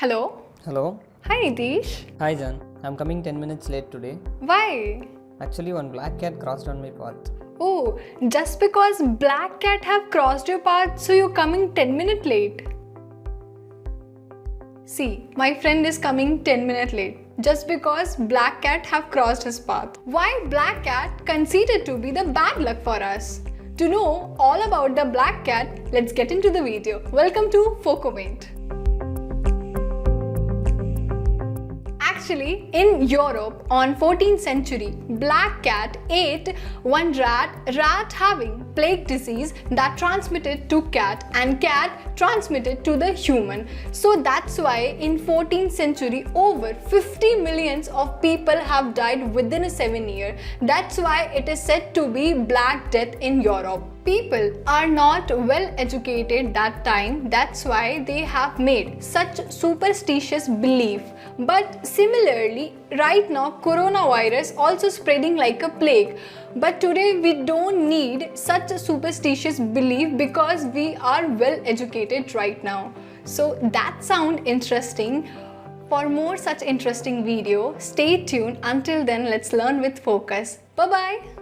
Hello. Hello. Hi Nitish. Hi Jan. I'm coming 10 minutes late today. Why? Actually, one black cat crossed on my path. Oh, just because black cat have crossed your path, so you're coming 10 minutes late. See, my friend is coming 10 minutes late just because black cat have crossed his path. Why black cat considered to be the bad luck for us? To know all about the black cat, let's get into the video. Welcome to Focomate. Actually, in Europe on 14th century, black cat ate one rat having plague disease that transmitted to cat and cat transmitted to the human. So that's why in 14th century over 50 millions of people have died within a 7 year. That's why it is said to be Black Death in Europe. People are not well educated that time, that's why they have made such superstitious belief. But similarly, right now coronavirus also spreading like a plague. But today we don't need such a superstitious belief because we are well educated right now. So that sound interesting. For more such interesting video, stay tuned. Until then, let's learn with focus. Bye bye.